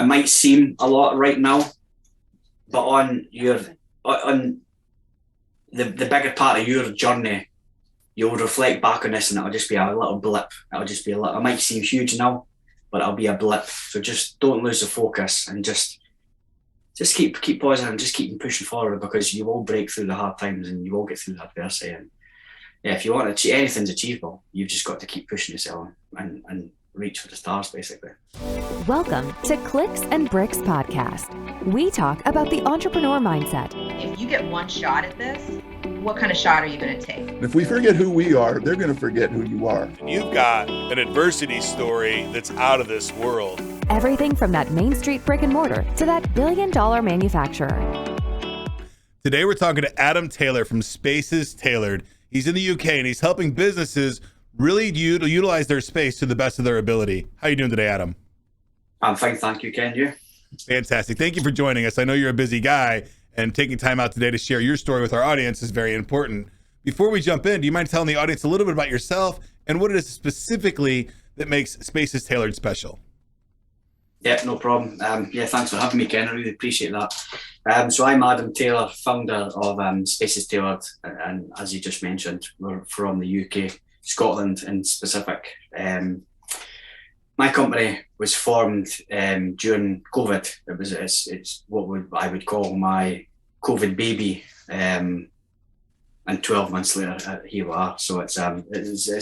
it might seem a lot right now, but on the bigger part of your journey, you'll reflect back on this and it'll just be a little blip. It'll just be it might seem huge now, but it'll be a blip. So just don't lose the focus and just keep positive and just keep pushing forward, because you will break through the hard times and you will get through the adversity. And yeah, if you want to achieve anything's achievable, you've just got to keep pushing yourself and reach for the stars, basically. Welcome to Clicks and Bricks Podcast. We talk about the entrepreneur mindset. If you get one shot at this, what kind of shot are you going to take? If we forget who we are, they're going to forget who you are. And you've got an adversity story that's out of this world. Everything from that Main Street brick and mortar to that billion-dollar manufacturer. Today we're talking to Adam Taylor from Spaces Tailored. He's in the UK and he's helping businesses really utilize their space to the best of their ability. How are you doing today, Adam? I'm fine, thank you, Ken. You? Fantastic. Thank you for joining us. I know you're a busy guy, and taking time out today to share your story with our audience is very important. Before we jump in, do you mind telling the audience a little bit about yourself and what it is specifically that makes Spaces Tailored special? Yeah, no problem. Thanks for having me, Ken. I really appreciate that. So I'm Adam Taylor, founder of Spaces Tailored, and as you just mentioned, we're from the UK, Scotland in specific. My company was formed during COVID. It's what I would call my COVID baby, and 12 months later, here we are. So it's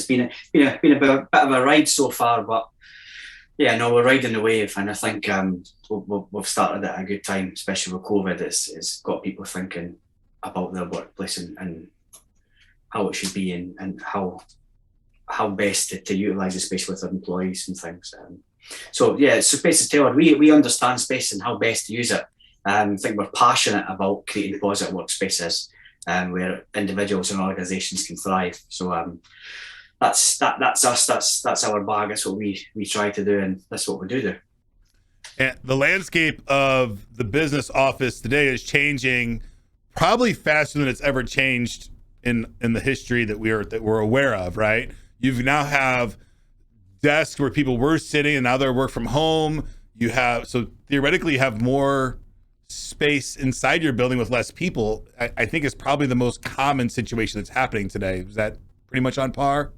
been a bit of a ride so far, but yeah, no, we're riding the wave, and I think we've started at a good time, especially with COVID. It's got people thinking about their workplace and how it should be, and how best to utilise the space with their employees and things. So Spaces Tailored, we understand space and how best to use it. I think we're passionate about creating positive workspaces where individuals and organisations can thrive. So that's us. That's our bag. That's what we try to do, and that's what we do. And the landscape of the business office today is changing probably faster than it's ever changed in the history that we're aware of, right? You now have desks where people were sitting and now they're work from home. So theoretically you have more space inside your building with less people. I think is probably the most common situation that's happening today. Is that pretty much on par?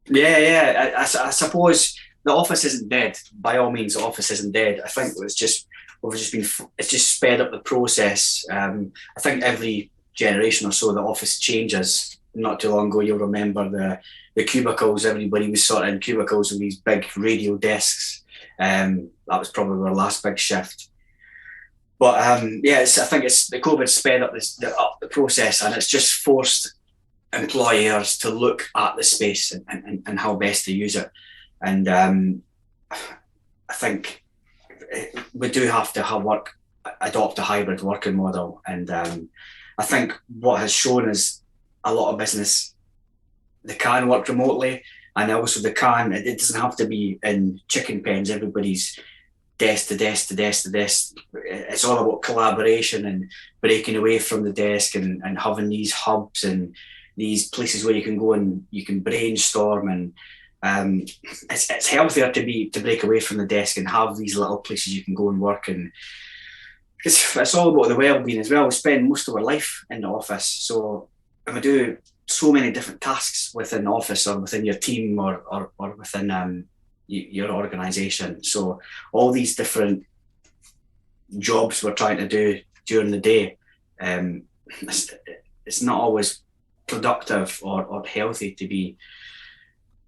Yeah. I suppose the office isn't dead. By all means, the office isn't dead. I think it's just sped up the process. I think every generation or so the office changes. Not too long ago, you'll remember the cubicles. Everybody was sort of in cubicles with these big radio desks. That was probably our last big shift. But I think it's the COVID sped up the process, and it's just forced employers to look at the space and how best to use it. And I think we do have to adopt a hybrid working model. And I think what has shown is a lot of business, they can work remotely, and also it doesn't have to be in chicken pens, everybody's desk to desk to desk to desk. It's all about collaboration and breaking away from the desk and having these hubs and these places where you can go and you can brainstorm, and it's healthier to break away from the desk and have these little places you can go and work. And it's all about the well-being as well. We spend most of our life in the office, so if we do so many different tasks within the office or within your team or within your organisation. So all these different jobs we're trying to do during the day, it's not always productive or healthy to be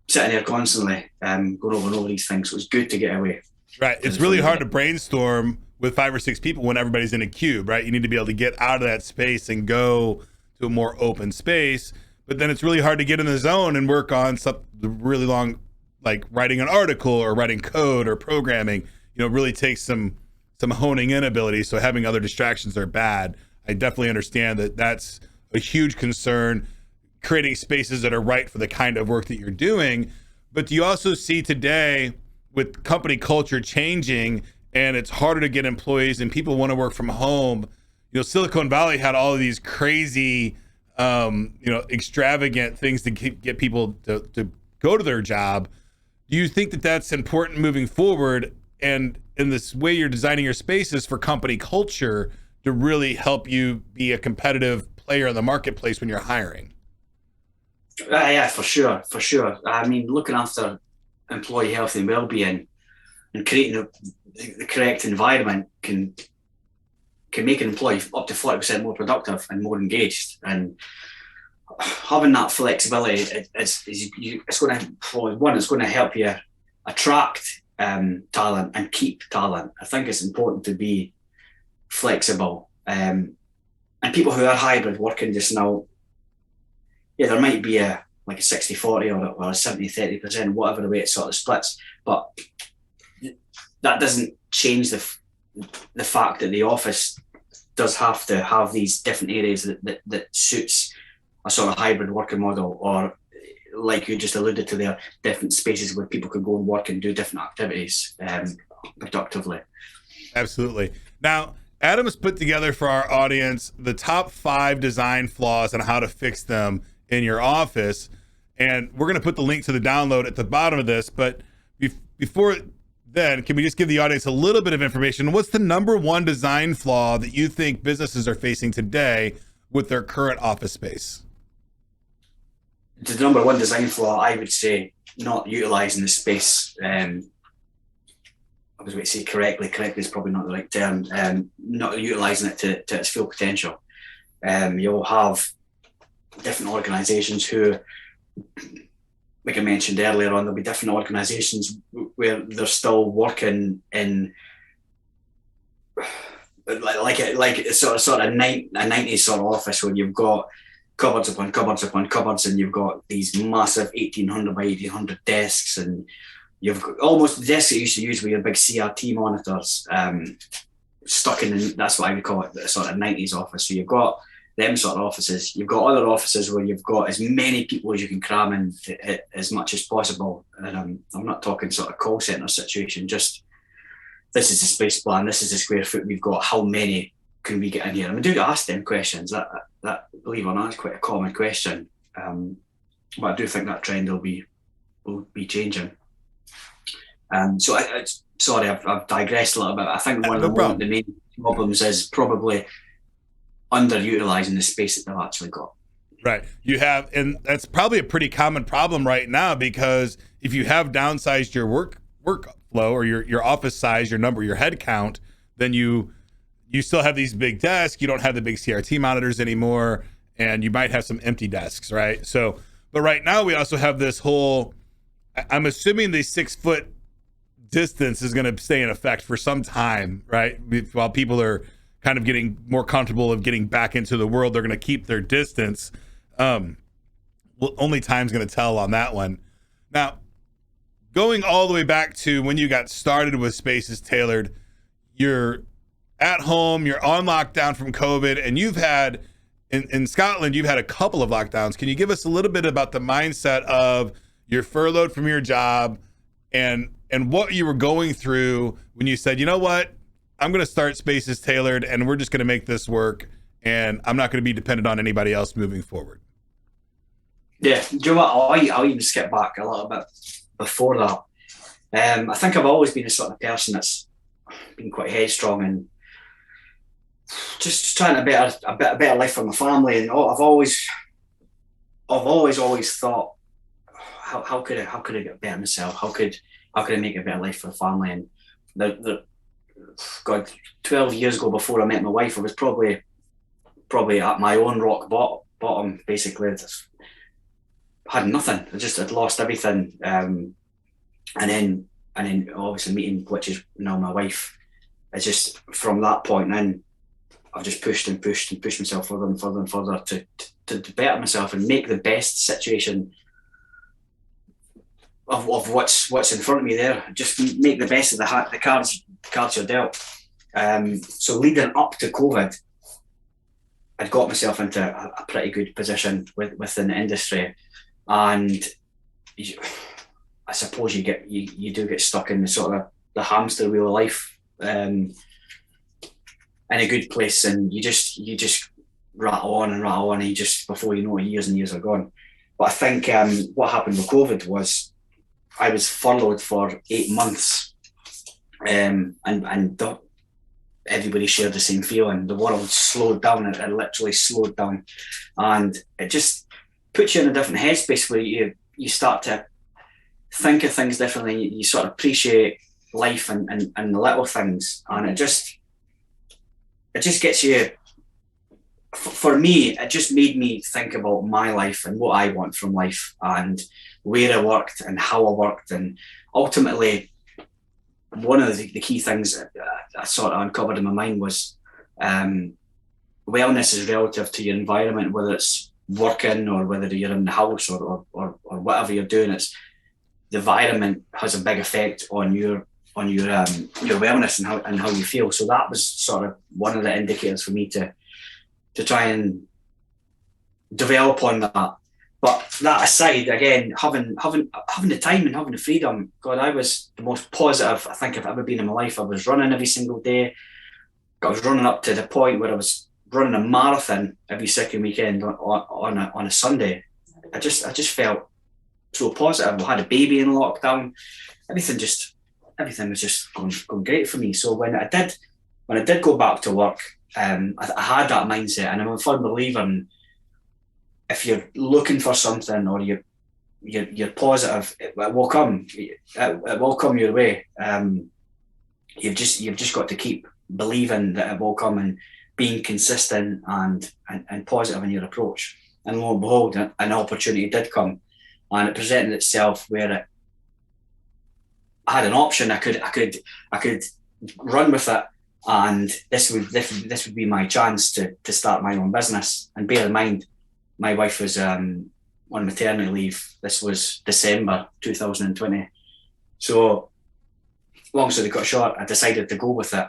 sitting there constantly going over and over these things. So it's good to get away. Right. It's really hard to brainstorm with 5 or 6 people when everybody's in a cube, right? You need to be able to get out of that space and go to a more open space. But then it's really hard to get in the zone and work on something really long, like writing an article or writing code or programming. Really takes some honing in ability. So having other distractions are bad. I definitely understand that that's a huge concern, creating spaces that are right for the kind of work that you're doing. But do you also see today with company culture changing and it's harder to get employees and people want to work from home? Silicon Valley had all of these crazy, extravagant things to get people to go to their job. Do you think that that's important moving forward? and in this way you're designing your spaces for company culture to really help you be a competitive player in the marketplace when you're hiring. Yeah, for sure. I mean, looking after employee health and well-being and creating the correct environment can make an employee up to 40% more productive and more engaged. And having that flexibility it's going to help you attract talent and keep talent. I think it's important to be flexible. And people who are hybrid working just now, yeah, there might be a 60-40 or a 70-30%, whatever the way it sort of splits. But that doesn't change the fact that the office does have to have these different areas that suits a sort of hybrid working model, or like you just alluded to there, different spaces where people can go and work and do different activities productively. Absolutely. Now, Adam has put together for our audience the top 5 design flaws and how to fix them in your office. And we're going to put the link to the download at the bottom of this. But before then, can we just give the audience a little bit of information? What's the number 1 design flaw that you think businesses are facing today with their current office space? The number 1 design flaw, I would say, not utilising the space. I was going to say correctly is probably not the right term. Not utilising it to its full potential. You'll have different organisations who, like I mentioned earlier on, there'll be different organisations where they're still working in like a sort of 90s sort of office where you've got cupboards upon cupboards upon cupboards, and you've got these massive 1800 by 1800 desks, and you've got almost the desks that you used to use with your big CRT monitors stuck in. That's what I would call it, the sort of 90s office. So you've got them sort of offices. You've got other offices where you've got as many people as you can cram in as much as possible. And I'm not talking sort of call centre situation, just this is the space plan, this is the square foot we've got, how many can we get in here? And we do ask them questions. That believe it or not, is quite a common question. But I do think that trend will be changing. So sorry, I've digressed a little bit. I think one of the main problems is probably underutilizing the space that they've actually got. Right. You have, and that's probably a pretty common problem right now, because if you have downsized your workflow or your office size, your head count, then you still have these big desks. You don't have the big CRT monitors anymore, and you might have some empty desks, right? So, but right now we also have this whole, I'm assuming the 6-foot distance is going to stay in effect for some time, right? While people are kind of getting more comfortable of getting back into the world, they're going to keep their distance. Only time's going to tell on that one. Now, going all the way back to when you got started with Spaces Tailored, you're at home, you're on lockdown from COVID, and you've had, in Scotland, you've had a couple of lockdowns. Can you give us a little bit about the mindset of you're furloughed from your job and what you were going through when you said, you know what, I'm going to start Spaces Tailored and we're just going to make this work, and I'm not going to be dependent on anybody else moving forward? Yeah, do you know what? I'll even skip back a little bit before that. I think I've always been a sort of person that's been quite headstrong and just trying a better life for my family. And I've always thought, how could I get better myself? How could I make a better life for the family? And God, 12 years ago, before I met my wife, I was probably at my own rock bottom. Basically, I had nothing. I'd lost everything. And then obviously meeting, which is now my wife. It's just from that point in, I've just pushed myself further and further and further to better myself and make the best situation of what's in front of me there. Just make the best of the cards you're dealt. So leading up to COVID, I'd got myself into a pretty good position within the industry, and I suppose you do get stuck in the sort of the hamster wheel of life, in a good place, and you just rattle on, and you just, before you know it, years and years are gone. But I think what happened with COVID was I was furloughed for 8 months, Everybody shared the same feeling. The world slowed down. It literally slowed down, and it just puts you in a different headspace where you start to think of things differently. You sort of appreciate life and the little things, and it just gets you. For me, it just made me think about my life and what I want from life, and where I worked and how I worked, and ultimately, one of the key things that I sort of uncovered in my mind was wellness is relative to your environment, whether it's working or whether you're in the house or whatever you're doing. It's the environment has a big effect on your wellness and how you feel. So that was sort of one of the indicators for me to try and develop on that. But that aside, again, having the time and having the freedom, God, I was the most positive I think I've ever been in my life. I was running every single day. I was running up to the point where I was running a marathon every second weekend on a Sunday. I just felt so positive. I had a baby in lockdown. Everything was just going great for me. So when I did go back to work, I had that mindset, and I'm a firm believer in, if you're looking for something or you're positive, it will come. It will come your way. You've just got to keep believing that it will come and being consistent and positive in your approach. And lo and behold, an opportunity did come, and it presented itself where I had an option. I could run with it, and this would be my chance to start my own business. And bear in mind, my wife was on maternity leave. This was December 2020. So, long story cut short, I decided to go with it.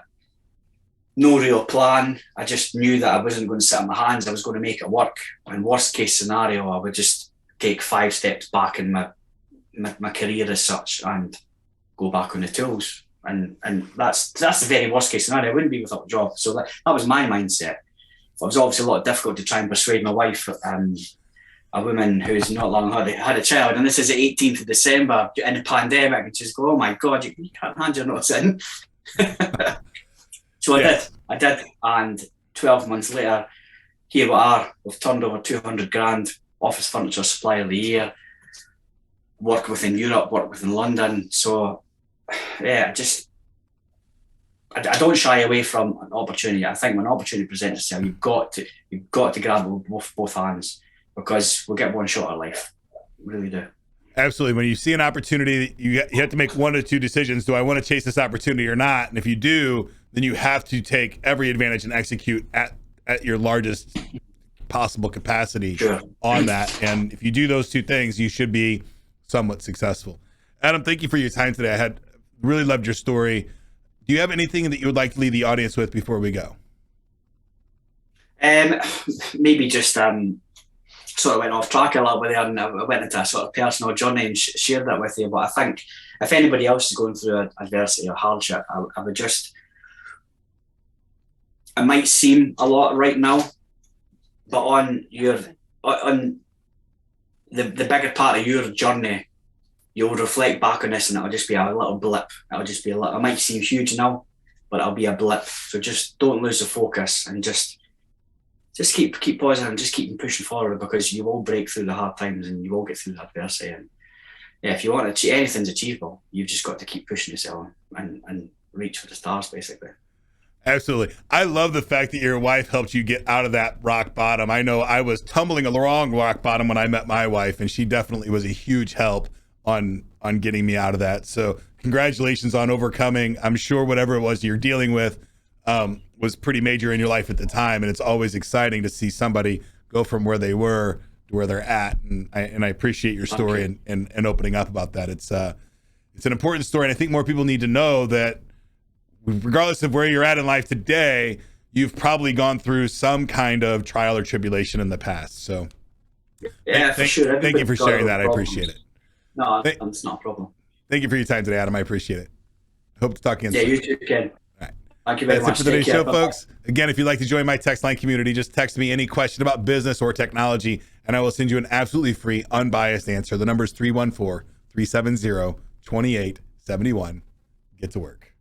No real plan. I just knew that I wasn't going to sit on my hands. I was going to make it work. And worst case scenario, I would just take 5 steps back in my career as such and go back on the tools. And that's the very worst case scenario. I wouldn't be without a job. So that was my mindset. It was obviously a lot difficult to try and persuade my wife, a woman who's not long had a child, and this is the 18th of December in the pandemic, and she's going, "Oh my God, you can't hand your notes in." So I did, and 12 months later, here we are. We've turned over 200 grand, office furniture supplier of the year, work within Europe, work within London. So yeah, I don't shy away from an opportunity. I think when an opportunity presents itself, you've got to grab it with both hands, because we'll get one shot at life. We really do. Absolutely. When you see an opportunity, you have to make 1 or 2 decisions. Do I want to chase this opportunity or not? And if you do, then you have to take every advantage and execute at your largest possible capacity on that. And if you do those 2 things, you should be somewhat successful. Adam, thank you for your time today. I really loved your story. Do you have anything that you would like to leave the audience with before we go? Maybe just sort of went off track a little bit there, and I went into a sort of personal journey and shared that with you. But I think if anybody else is going through adversity or hardship, I would just, it might seem a lot right now, but on the bigger part of your journey, you'll reflect back on this and it'll just be a little blip. It'll just be a little, it might seem huge now, but it'll be a blip. So just don't lose the focus, and just keep positive and just keep pushing forward, because you will break through the hard times and you will get through the adversity. And yeah, if you want to achieve anything's achievable, you've just got to keep pushing yourself and reach for the stars, basically. Absolutely. I love the fact that your wife helped you get out of that rock bottom. I know I was tumbling along rock bottom when I met my wife, and she definitely was a huge help on getting me out of that. So congratulations on overcoming. I'm sure whatever it was you're dealing with was pretty major in your life at the time. And it's always exciting to see somebody go from where they were to where they're at. And I appreciate your story and opening up about that. It's an important story. And I think more people need to know that regardless of where you're at in life today, you've probably gone through some kind of trial or tribulation in the past. So yeah, for sure. Thank you for sharing that. I appreciate it. No, it's not a problem. Thank you for your time today, Adam. I appreciate it. Hope to talk again soon. Yeah, you too, Ken. All right. Thank you very much. That's it for today's show, folks. Again, if you'd like to join my text line community, just text me any question about business or technology, and I will send you an absolutely free, unbiased answer. The number is 314-370-2871. Get to work.